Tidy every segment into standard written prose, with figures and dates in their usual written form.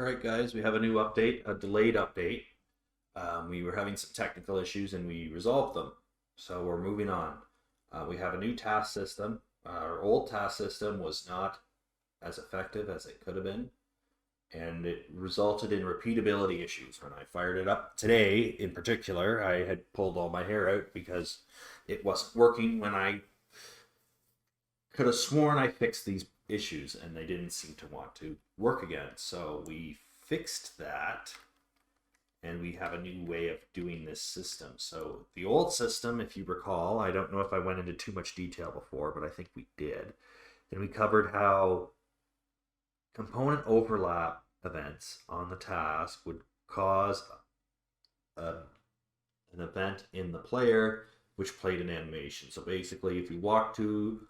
All right, guys, we have a new update, a delayed update. We were having some technical issues and we resolved them. So we're moving on. We have a new task system. Our old task system was not as effective as it could have been, and it resulted in repeatability issues. When I fired it up today, in particular, I had pulled all my hair out because it wasn't working when I could have sworn I fixed these issues and they didn't seem to want to work again. So we fixed that and we have a new way of doing this system. So the old system, if you recall, I don't know if I went into too much detail before, but I think we did. And we covered how component overlap events on the task would cause a, an event in the player which played an animation. So basically, if you walk to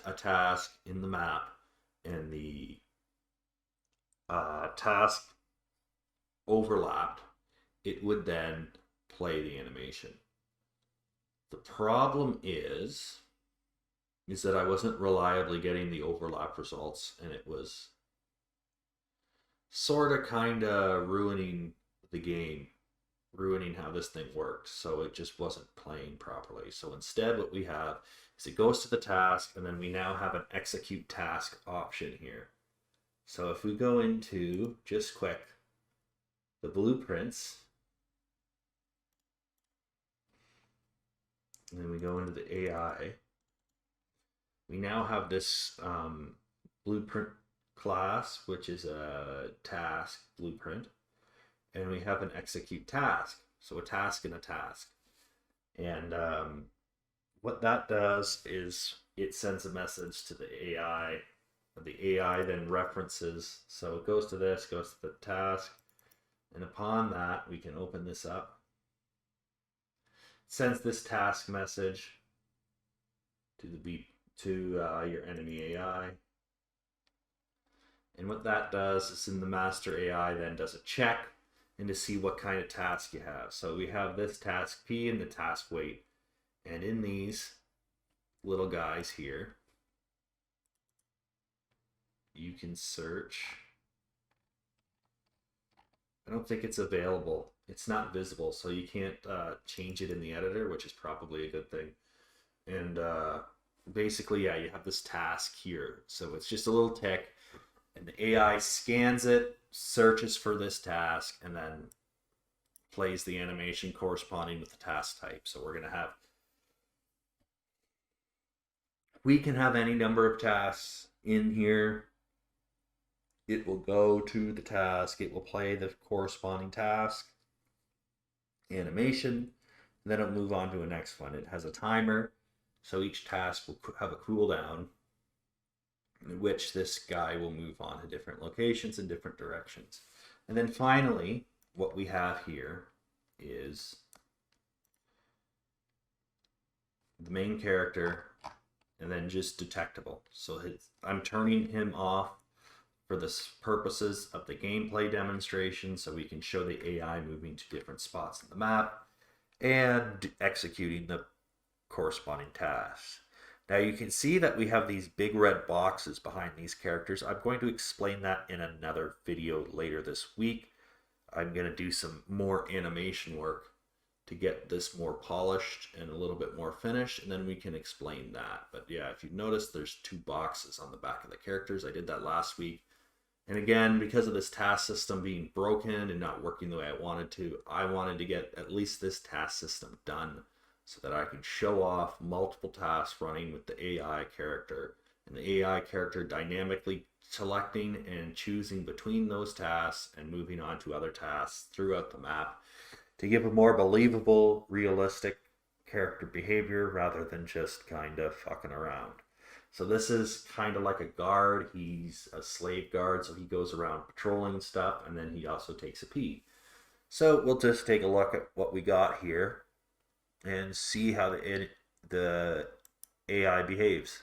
a task in the map and the task overlapped, it would then play the animation. The problem is that I wasn't reliably getting the overlap results, and it was sort of kind of ruining the game, ruining how this thing worked. So it just wasn't playing properly. So instead, what we have is it goes to the task, and then we now have an execute task option here. So if we go into, just quick, the blueprints, and then we go into the AI, we now have this blueprint class, which is a task blueprint, and we have an execute task. So a task and a task. And what that does is it sends a message to the AI. The AI then references, so it goes to this, goes to the task, and upon that we can open this up. It sends this task message to your enemy AI. And what that does is in the master AI then does a check and to see what kind of task you have. So we have this task P and the task weight. And in these little guys here, you can search. I don't think it's available. It's not visible, so you can't change it in the editor, which is probably a good thing. And basically, yeah, you have this task here. So it's just a little tick, and the AI scans it, searches for this task, and then plays the animation corresponding with the task type. So we're going to have, we can have any number of tasks in here. It will go to the task, it will play the corresponding task animation, and then it'll move on to a next one. It has a timer, so each task will have a cooldown in which this guy will move on to different locations in different directions. And then finally, what we have here is the main character and then just detectable. So I'm turning him off for the purposes of the gameplay demonstration, so we can show the AI moving to different spots in the map and executing the corresponding tasks. Now you can see that we have these big red boxes behind these characters. I'm going to explain that in another video later this week. I'm going to do some more animation work to get this more polished and a little bit more finished, and then we can explain that. But yeah, if you've noticed, there's two boxes on the back of the characters. I did that last week. And again, because of this task system being broken and not working the way I wanted to get at least this task system done so that I can show off multiple tasks running with the AI character, and the AI character dynamically selecting and choosing between those tasks and moving on to other tasks throughout the map to give a more believable, realistic character behavior rather than just kind of fucking around. So this is kind of like a guard. He's a slave guard, so he goes around patrolling stuff, and then he also takes a pee. So we'll just take a look at what we got here and see how the AI behaves.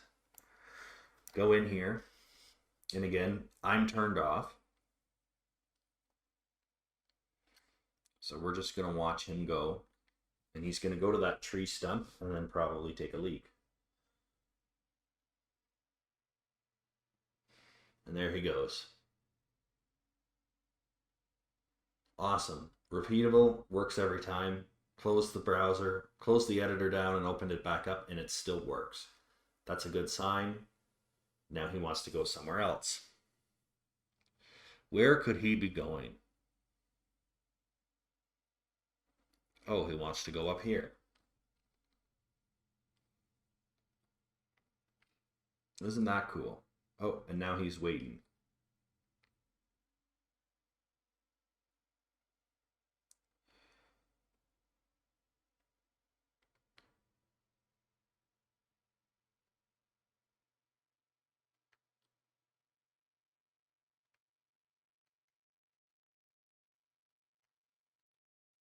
Go in here, and again, I'm turned off. So we're just going to watch him go, and he's going to go to that tree stump and then probably take a leak. And there he goes. Awesome. Repeatable, works every time. Close the browser, close the editor down and opened it back up and it still works. That's a good sign. Now he wants to go somewhere else. Where could he be going? Oh, he wants to go up here. Isn't that cool? Oh, and now he's waiting.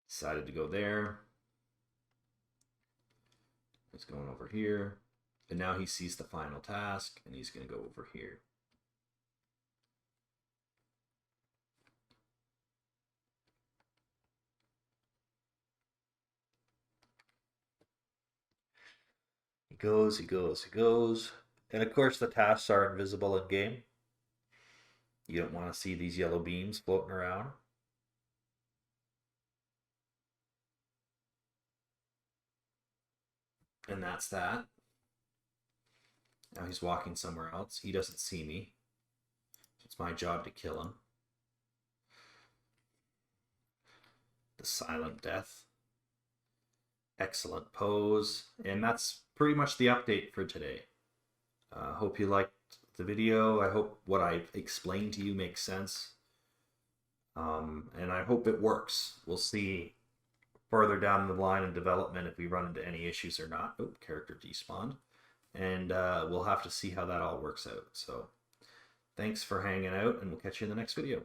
Decided to go there. He's going over here. And now he sees the final task and he's going to go over here. He goes, he goes, he goes. And of course the tasks are invisible in game. You don't want to see these yellow beams floating around. And that's that. Now he's walking somewhere else. He doesn't see me. It's my job to kill him. The silent death. Excellent pose. And that's pretty much the update for today. Hope you liked the video. I hope what I explained to you makes sense. And I hope it works. We'll see further down the line in development if we run into any issues or not. Oh, character despawned. And we'll have to see how that all works out. So thanks for hanging out, and we'll catch you in the next video.